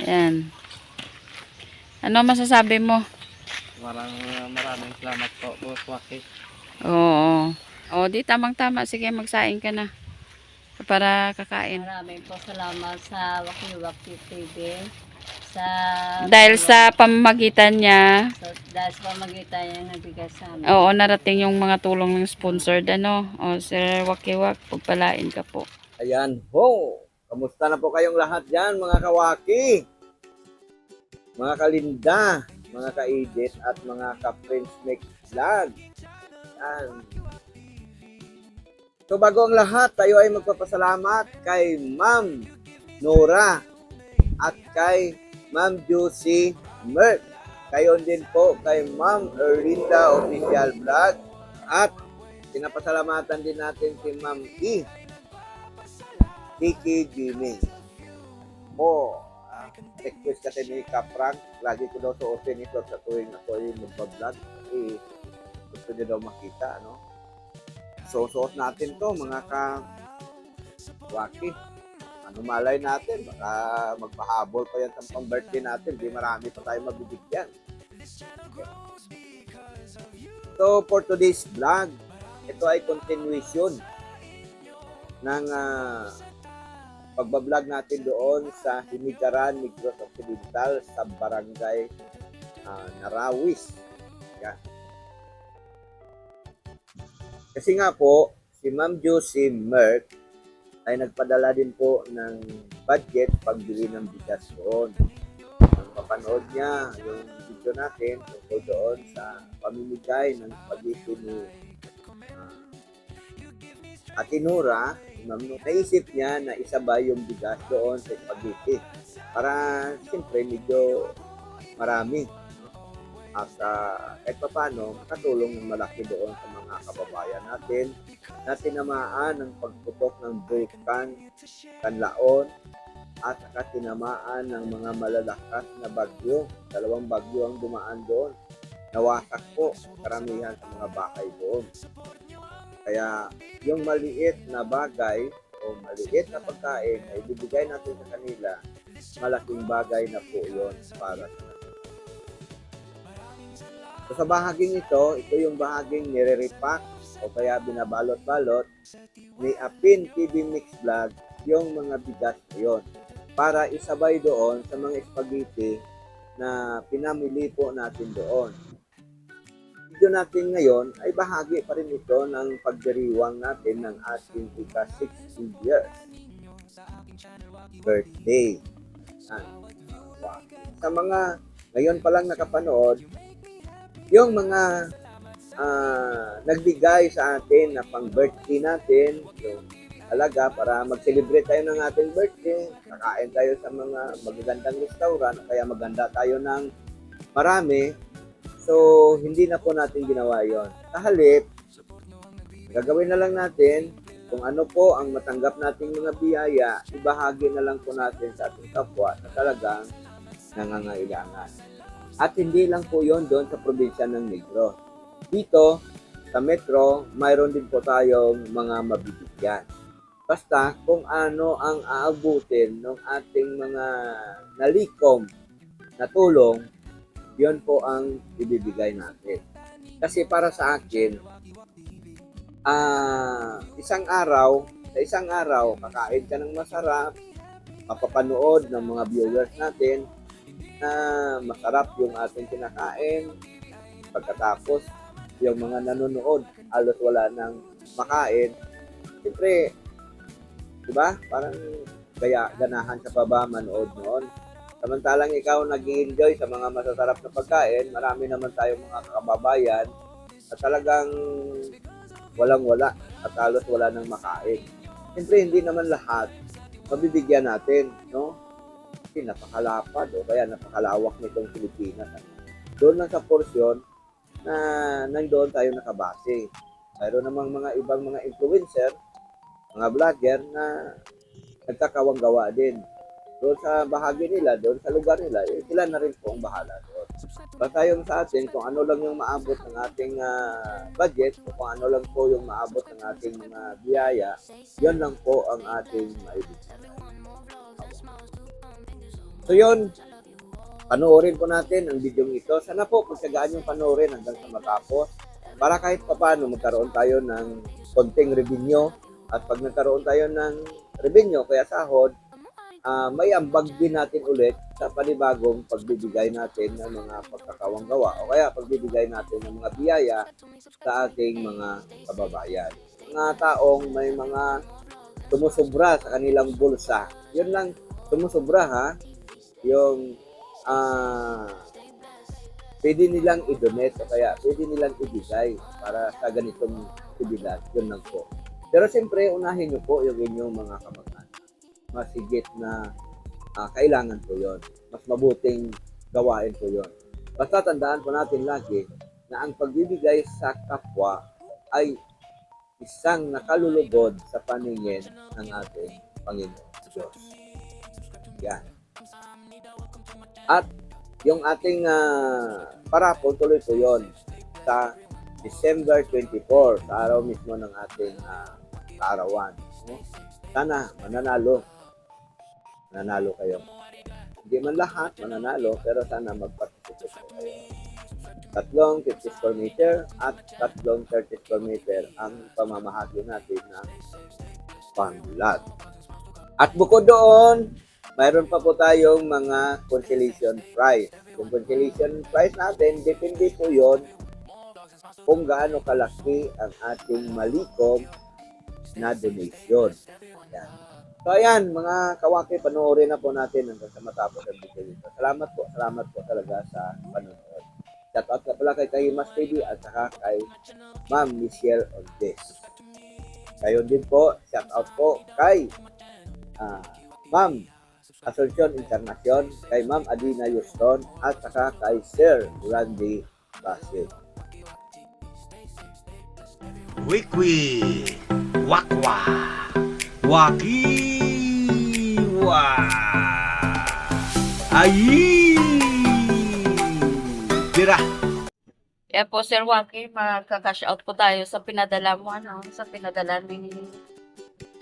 Ayan. Ano masasabi mo? Maraming salamat po, Boss Waki. Oo. O, di tamang-tama. Sige, magsaing ka na. Para kakain. Maraming po salamat sa Waki-Waki TV. Sa Dahil sa pamamagitan niya, dahil sa pamagitan niya nabigay sa amin. oo, narating yung mga tulong ng sponsored, ano. O, Sir Wakiwak, pagpalain ka po. Ayan ho. Kamusta na po kayong lahat dyan, mga kawaki? Mga kalinda, mga ka-edit at mga ka-friends make vlog. Yan. So bago ang lahat, tayo ay magpapasalamat kay Ma'am Nora at kay Ma'am Juicy Merck. Kayon din po kay Ma'am Erlinda Official Vlog at pinapasalamatan din natin si Ma'am E. Tiki Jimmy. Request kasi ni Kaprank, lagi ko daw suotin ito sa tuwing ako ay magbablog. Eh, gusto niya daw makita, ano? So, suot natin to mga ka-waki. Ano malay natin, baka magpahabol pa yan sa pang-birthday natin. Di marami pa tayo mabibigyan. Okay. So, for today's vlog, ito ay continuation ng pagbablog natin doon sa Himigaran, Negros Occidental sa barangay Narawis. Yan. Kasi nga po, si Ma'am Juicy Merck ay nagpadala din po ng budget pagbili ng bigas doon. Ang mapanood niya yung video natin tungkol doon sa pamimigay ng spaghetti ni Ate Nora, naisip niya na isabay yung bigas doon sa spaghetti para siyempre medyo marami. At kahit pa paano, makatulong ng malaki doon sa mga kababayan natin na tinamaan ng pagputok ng Vulcan Kanlaon at saka tinamaan ng mga malalakas na bagyo. 2 bagyo ang dumaan doon. Nawasak po karamihan sa mga bahay doon. Kaya yung maliit na bagay o maliit na pagkain na ibibigay natin sa kanila, malaking bagay na po yun para sa kanila. So sa bahaging ito yung bahaging nire-repack o kaya binabalot-balot ni Apin TV Mix Vlog yung mga bigas na yun para isabay doon sa mga spaghetti na pinamili po natin doon. Video natin ngayon ay bahagi pa rin ito ng pagdiriwang natin ng ating ika-60 years birthday. Sa mga ngayon pa lang nakapanood, yung mga nagbigay sa atin na pang birthday natin, yung alaga para mag-celebrate tayo ng ating birthday, kakain tayo sa mga magagandang restaurant, kaya maganda tayo ng marami. So, hindi na po natin ginawa yon. Sa halip, gagawin na lang natin kung ano po ang matanggap nating mga biyaya, ibahagi na lang po natin sa ating kapwa na talagang nangangailangan. At hindi lang po yon doon sa probinsya ng Negros. Dito, sa Metro, mayroon din po tayong mga mabibigyan. Basta kung ano ang aabutin ng ating mga nalikom na tulong, yon po ang ibibigay natin. Kasi para sa akin, sa isang araw, kakain ka ng masarap, mapapanood ng mga viewers natin na masarap yung ating kinakain. Pagkatapos, yung mga nanonood, halos wala nang makain. Siyempre, diba? Parang ganahan ka pa ba manood noon? Samantalang ikaw nag-i-enjoy sa mga masasarap na pagkain, marami naman tayong mga kababayan na talagang walang-wala at halos wala nang makain. Siyempre, hindi naman lahat mabibigyan natin, no? Kasi napakalapad o kaya napakalawak nitong Pilipinas. Doon lang sa porsyon na nandoon tayo nakabase. Mayroon namang mga ibang mga influencer, mga vlogger na nagkakawang gawa din. Doon sa bahagi nila, doon sa lugar nila, sila na rin po ang bahala doon. Basta yung sa atin, kung ano lang yung maabot ng ating budget, o kung ano lang po yung maabot ng ating mga biyaya, yun lang po ang ating maibigay. So yun, panoorin po natin ang video ito. Sana po pagsagaan yung panoorin hanggang sa matapos para kahit papaano magkaroon tayo ng konting revenue at pag nagkaroon tayo ng revenue kaya sahod, may ambag din natin ulit sa panibagong pagbibigay natin ng mga pagkakawang gawa o kaya pagbibigay natin ng mga biyaya sa ating mga kababayan. Mga taong may mga sumusubra sa kanilang bulsa. Yun lang, sumusubra ha, yung pwede nilang i-donate o kaya pwede nilang ibigay para sa ganitong aktibidad. Yun lang po. Pero siyempre, unahin nyo po yung inyong mga kamag-anak. Mas higit na kailangan po yon. Mas mabuting gawain po yon. Basta tandaan po natin lagi na ang pagbibigay sa kapwa ay isang nakalulugod sa paningin ng ating Panginoon Diyos. Yan. At yung ating parapol, tuloy po yon sa December 24, sa araw mismo ng ating kaarawan. No? Sana mananalo kayo. Hindi man lahat mananalo, pero sana mag-participate po kayo. 3 50 square meter at 3 30 square meter ang pamamahagi natin ng panglat. At bukod doon, mayroon pa po tayong mga consolation prize. Yung consolation prize natin, depende po yon kung gaano kalaki ang ating malikom na donation. Yan. So ayan, mga kawaki, panoorin na po natin hanggang sa matapos ang video dito. Salamat po talaga sa panonood. Shout out ka pala kay Kahimas TV at saka kay Ma'am Michelle Ortiz. Kayo din po, shout out po kay Ma'am Asuncion Encarnacion, kay Ma'am Adina Houston at saka kay Sir Randy Basit. Wikwi, wakwa, wakiwa, ayi, tira. Kaya po, Sir Waki, magka-cash out po tayo sa pinadala mo, sa pinadala ni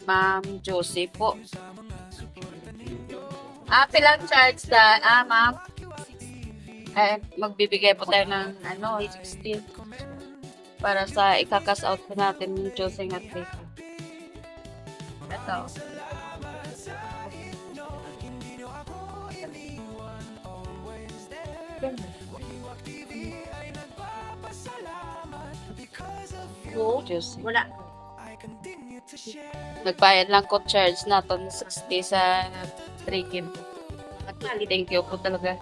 Ma'am Josie po. Pilang charge na, ma'am? Magbibigay po tayo ng, 16 para sa ika-cash out po natin ni Josie at Rico. Ito. Josie. Wala. Nagbayad lang ko charge natin 60 sa 3 Thank you po talaga.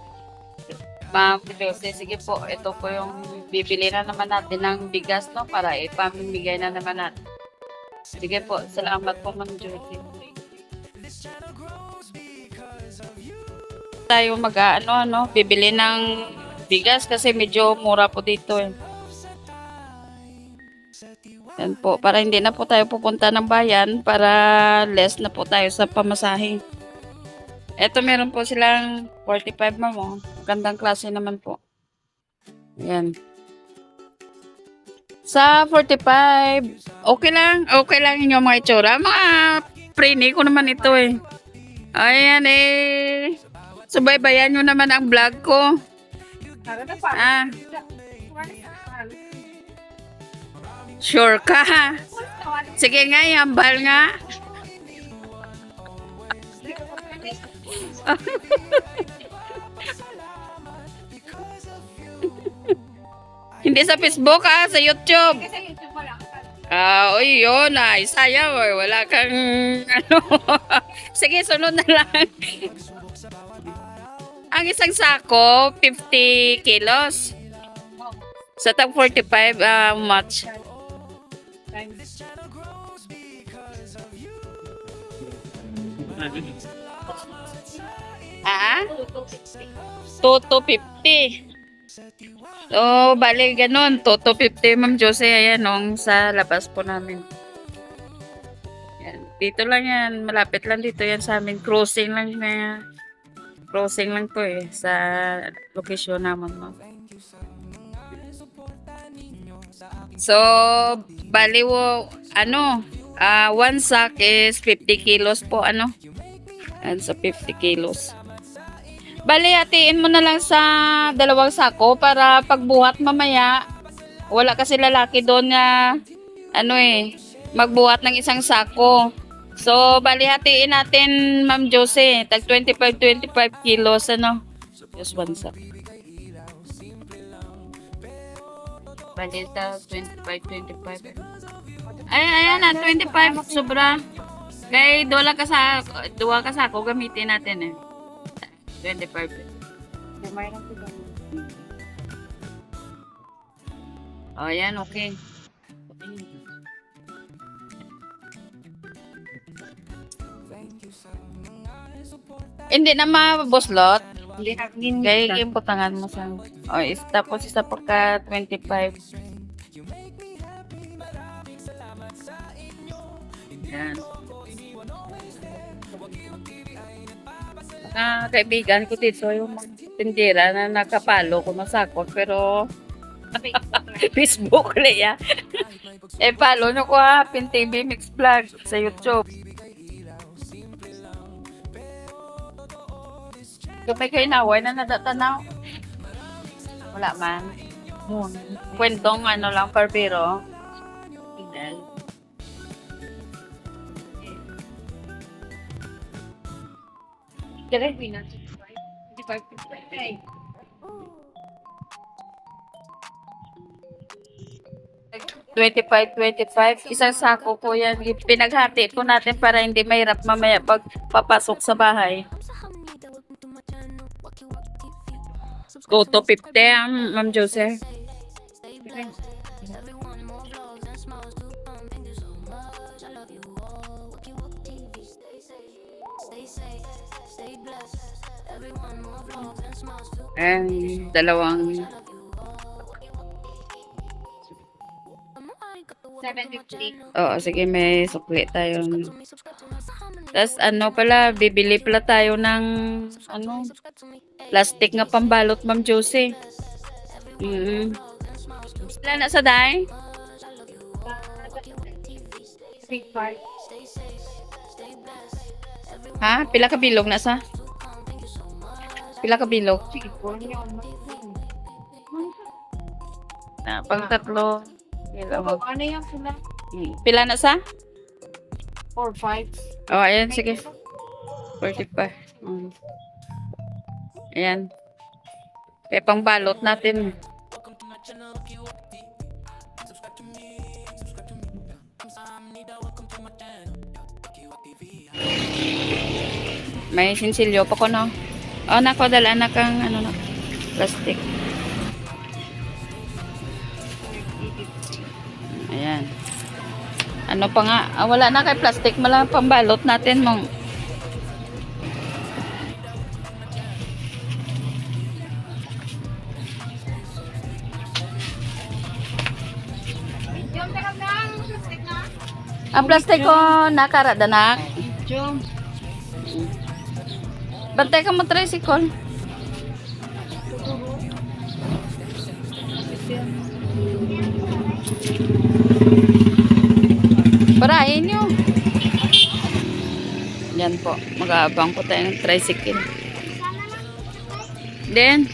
Ma'am Josie, sige po, ito po yung bibili na naman natin ng bigas, no, para ipamimigay na naman natin. Sige po, salamat po, Ma'am Josie. Tayo bibili ng bigas kasi medyo mura po dito eh. Yan po, para hindi na po tayo pupunta ng bayan, para less na po tayo sa pamasahe. Eto, meron po silang 45, ma'am. Gandang klase naman po. Yan. Sa 45, okay lang yung mga itsura. Mga preni ko naman ito eh. Ayan eh. Subaybayan nyo naman ang vlog ko. Sure ka? Sige nga, hambal nga. Hindi sa Facebook sa YouTube. Uy, yun sayang wala kang Sige, sunod na lang. Ang isang sako, 50 kilos. Sa tag 45, much? Ah? 250. So, bali ganun. 250, Ma'am Josie. Ayan, sa labas po namin. Yan. Dito lang yan. Malapit lang dito yan sa amin. Crossing lang to eh. Sa location naman, Ma'am. So, bali one sack is 50 kilos po, And so 50 kilos. Bali, hatiin mo na lang sa 2 sako para pagbuhat mamaya. Wala kasi lalaki doon na magbuhat ng 1 sako. So, bali, hatiin natin, Ma'am Josie. Tag 25 kilos, Just 1 sack. Bali, sa 25. Ay, ayan na, 25. Sobra. Kaya dua ka sako gamitin natin 25. Oh, ayan, okay. Hindi na mabuslot. Kaya yung putangan mo sa... Oh, tapos isa pagka 25. Yan. Kaibigan ko dito yung mga tindera na nakapalo ko masakot pero Facebook ulit follow nyo ko PinTV Mix Vlog sa YouTube. Kung may kayo naway na nadatanaw, wala man. Kwentong lang parbiro. Direct na. 25. Isang sako po yan. Pinaghati po natin para hindi mahirap mamaya pag papasok sa bahay. Go to 50, Ma'am Jose. And 2. Oo, sige, may sukli tayo. Tapos bibili pala tayo ng plastic nga pambalot, Ma'am Josie. Wala na sa day? Ha? Pila ka bilog na sa? Pila ka bilog? Pang 3. Ano yan sila? Pila na sa? 4, 5. Oh, ayan, sige. 45. Ayan. Kaya pang balot natin. May sinsilyo pa ko, no? Oh, nako, dala na kang, plastic. Ayan. Ano pa nga? Wala na kay plastic. Malang pambalot natin mong. Ang plastic ko nakaradanak. Bantay ka mo tricycle. Parahin nyo. Yan po. Mag-aabang po tayo ng tricycle. Then,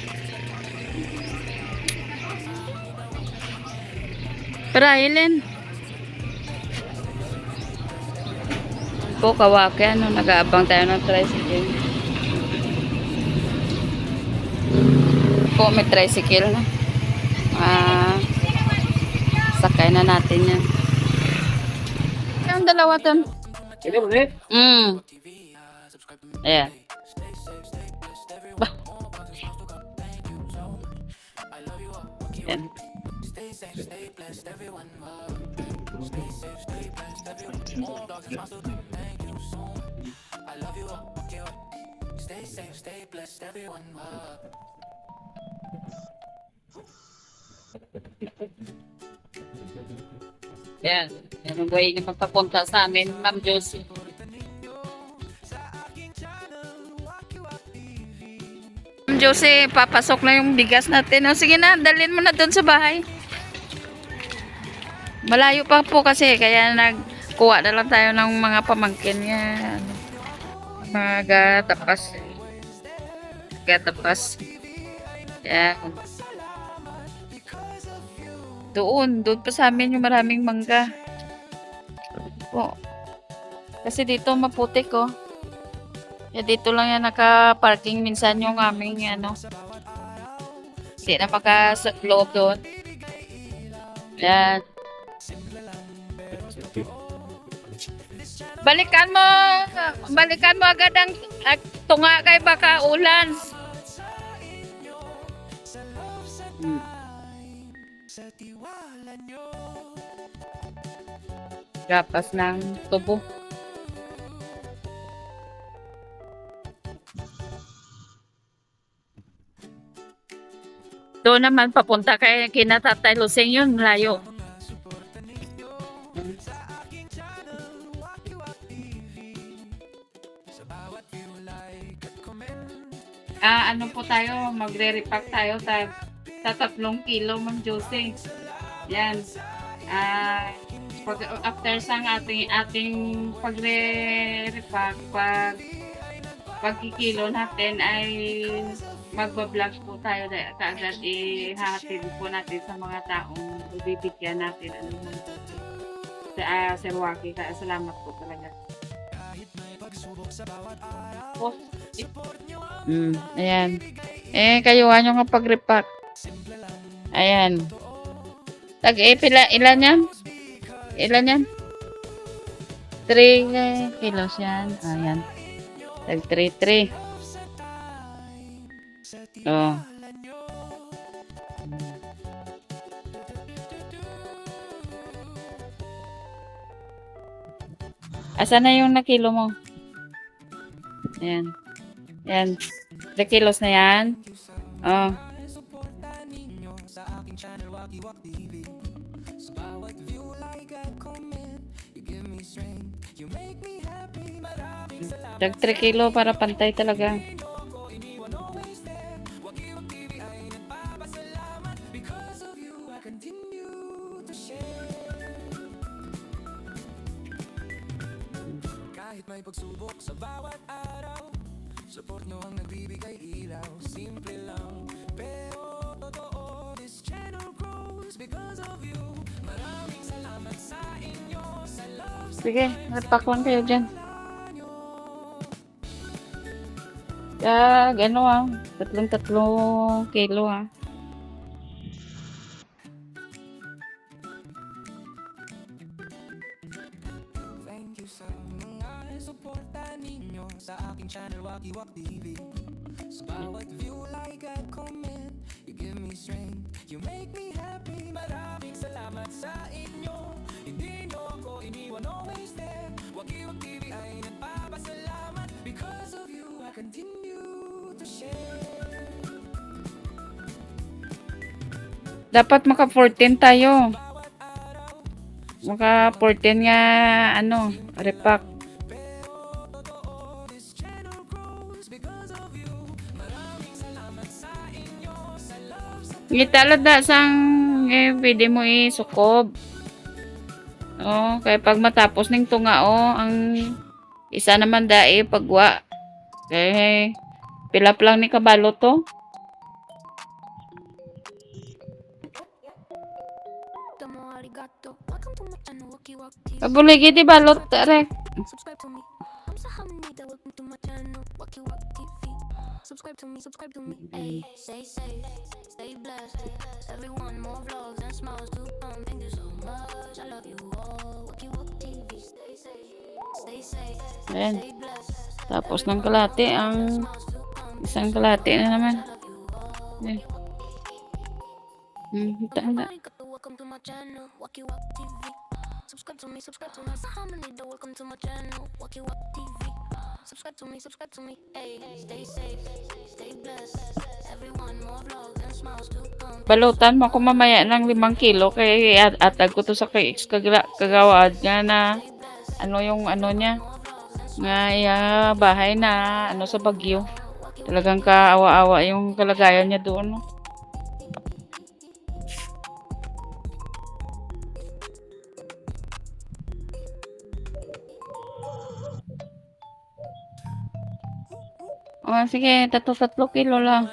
parahin po kawaki. Nag-aabang tayo ng tricycle. Po, may tricycle na. Sakay na natin yan. Yung 2 ton. Ayan. Bah. Ayan. Yan. Yan ang way na magpapunta sa amin, Ma'am Josie. Ma'am Josie, papasok na yung bigas natin. O, sige na, dalhin mo na doon sa bahay. Malayo pa po kasi, kaya nagkuha na lang tayo ng mga pamangkin. Yan. Mga tapas. mangga tapos yan. Doon pa sa amin yung maraming mangga. Po. Kasi dito maputik oh. Kaya dito lang yan naka-parking minsan yung aming ano. Hindi na maka-loob doon. Yan. Balikan mo agad ang tunga kay baka ulan. Gapas ng tubo. Doon naman papunta kay kina Tatay Lusing yun, layo. Ano po tayo, magre-repack tayo sa 3 kilo, Ma'am Josie. Yan. After sang ating pagre-repack, pagkikilo natin ay magbablog po tayo kaagad ihahatid po natin sa mga taong bibigyan natin Sir Waki. Salamat po talaga. Ayan. Kayuhan nyo nga pag-repack. Ayan. Ilan yan? Ilan yan? 3 kilos yan. Ayan. Tag 3. Oh. Asa na yung nakilo mo? Ayan. Ayan. 3 kilos na yan. Oh. Tag 3 kilo para pantay talaga. May pagsubok sa bawat araw. Support nyo ang nagbibigay ilaw. Simple lang, pero totoo. This channel grows because of you. Maraming salamat sa inyo. Sa love. Sige, repack lang kayo dyan. Gano 3 kilo Thank you sa mga suporta ninyo sa aking channel Waki Wak TV. Sa bawat view, like at comment, you give me strength, you make me happy. Maraming salamat sa inyo. Hindi nyo ako iniwan, always there. Waki Wak TV ay nagpapasalamat. Because of you, I continue to share. Dapat maka 14 tayo. Maka 14 nga repack. Gitalad da sang pwede mo isukob. Oh, kaya pag matapos ning tunga ang isa naman dai pagwa. Kaya pilap lang ni kabalo to. Kabuligi di balot rek. Subscribe to me. I'm so hamnida. Welcome to my channel. Waki Wak TV. Subscribe to me. Subscribe to me. Hey, stay safe, stay blessed. Everyone, more vlogs and smiles to come. Thank you so much. I love you all. Waki Wak TV. Stay safe, stay safe, Ayan. stay blessed. Tapos ng kalate ang isang kalate na naman. Eh. Tanda. Welcome to my channel. Waki Wak TV. Subscribe to me. Subscribe to me. I'm so hamnida. Welcome to my channel. Waki Wak TV. Subscribe to me, subscribe to me. Hey, stay safe, stay blessed. Everyone, more vlogs and smiles to come. Balutan mo ko mamaya ng 5 kilo kay atag ko to sa kay kagawad nga na yung niya nga bahay na sa Bagyo. Talagang kaawa-awa yung kalagayan niya doon. No? Oh, sige, 3 kilo lang.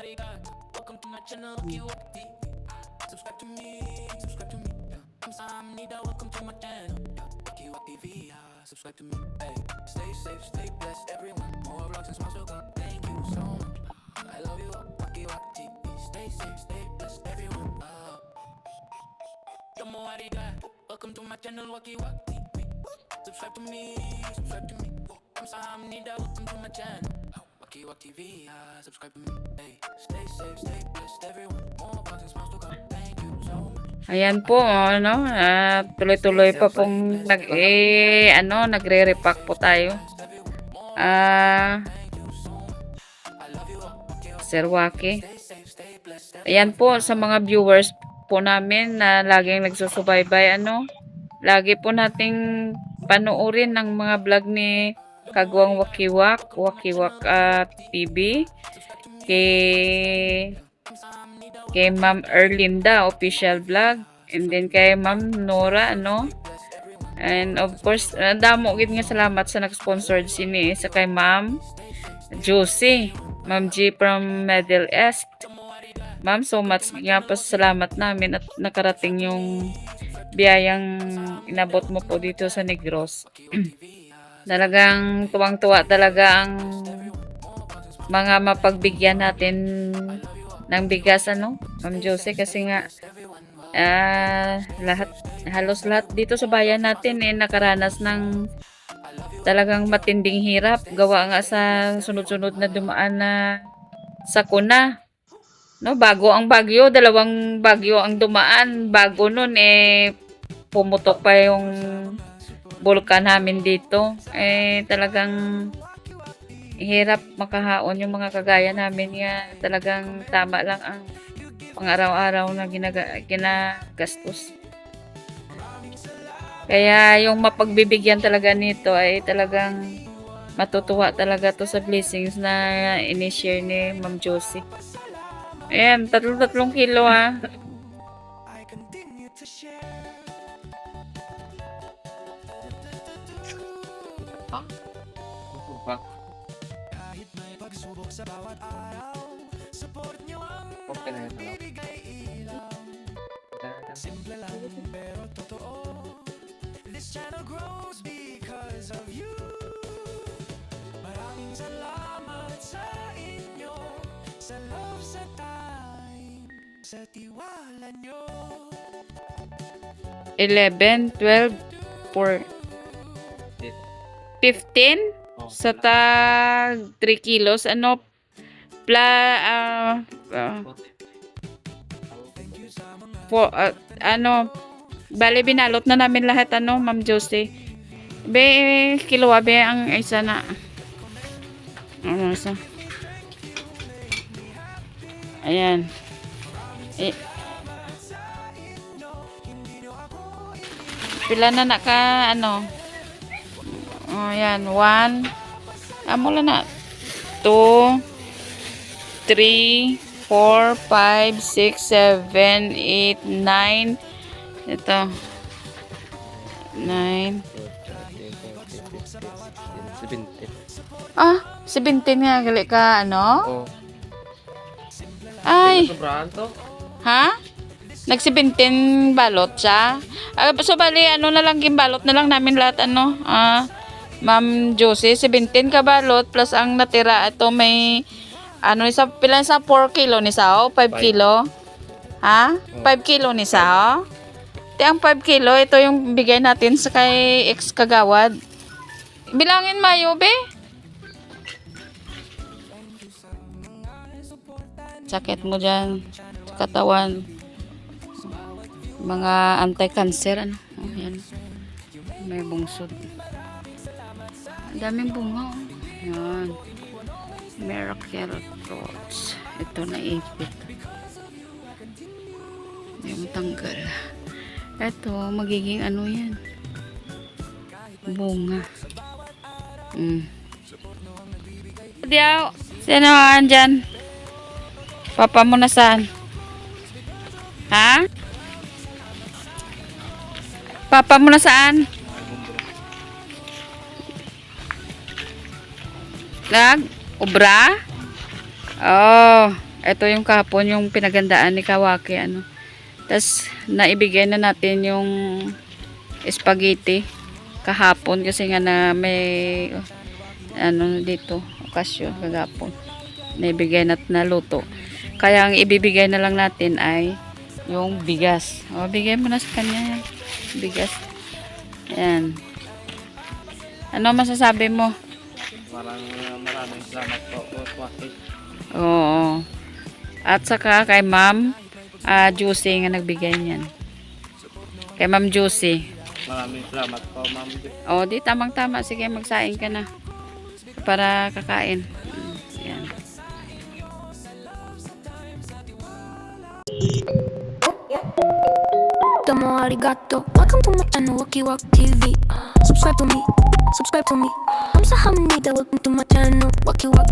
Ayan po, ano, tuloy-tuloy pa pong nagre-repack po tayo. Sir Waki. Ayan po sa mga viewers po namin na laging nagsusubaybay, lagi po nating panoorin ng mga vlog ni Kagwang Wakiwak TV, kay Ma'am Erlinda official vlog, and then kay Ma'am Nora, and of course damo gid nga salamat sa nag-sponsored sini sa kay Ma'am Josie, Ma'am G from Middle East. Ma'am, so much nga pa salamat namin at nakarating yung biyayang inabot mo po dito sa Negros. Talagang tuwang-tuwa talaga ang mga mapagbigyan natin ng bigas, Ma'am Josie, kasi nga halos lahat dito sa bayan natin nakaranas ng talagang matinding hirap gawa nga sa sunod-sunod na dumaan na sakuna. Bago ang bagyo, 2 bagyo ang dumaan. Bago nun pumutok pa yung bulkan namin dito. Talagang hirap makahaon yung mga kagaya namin nga talagang tama lang ang pang-araw-araw na ginagastos. Kaya yung mapagbibigyan talaga nito ay talagang matutuwa talaga to sa blessings na inishare ni Ma'am Josie. Ayan, 3 kilo Okay na yun. Sa tiwala nyo. 11, 12, 4, 15 sa tag 3 kilos. Bale binalot na namin lahat, Ma'am Josie. Kilo ang isa na. Ayan. Pila na naka ayan, 1 mula na 2 3 4 5 6 7 8 9 ito 9 17 nga gali ka Oh. ay Sobraan to? ha? Nag-17 balot siya. So, bali, na lang, gimbalot na lang namin lahat, Ma'am Josie, 17 ka balot, plus ang natira, ito may, pila sa 4 kilo ni Sao? 5 kilo? Ha? 5 kilo ni Sao? Ang 5 kilo, ito yung bigay natin sa kay ex-kagawad. Bilangin mayo, be? Sakit mo dyan sa katawan. Mga anti-cancer, yan. May bungsod. Ang daming bunga, yan. Miracle fruits. Ito na ipit. Yung tanggal. Ito, magiging yan. Bunga. Diyaw, sino andyan? Papa mo na saan? Ha? Papa mo na saan? Obra? Oh, ito yung kahapon yung pinagandaan ni Kawaki, ano. Tapos, naibigay na natin yung spaghetti kahapon kasi nga na may ano dito, okasyon kagapon. Naibigay na luto. Kaya ang ibibigay na lang natin ay yung bigas. O, bigay mo na sa kanya yan. Bigas. Ayan. Ano masasabi mo? Maraming salamat po, Boss Waki. Oo. At saka kay Ma'am Juicy nga nagbigay niyan. Kay Ma'am Juicy. Maraming salamat po, Ma'am. O, di tamang-tama. Sige, magsaing ka na. Para kakain. Ayan. Domo arigato. Welcome to my channel, Waki Waki TV. Subscribe to me. I'm Sahamnida. Welcome to my channel, Waki Waki.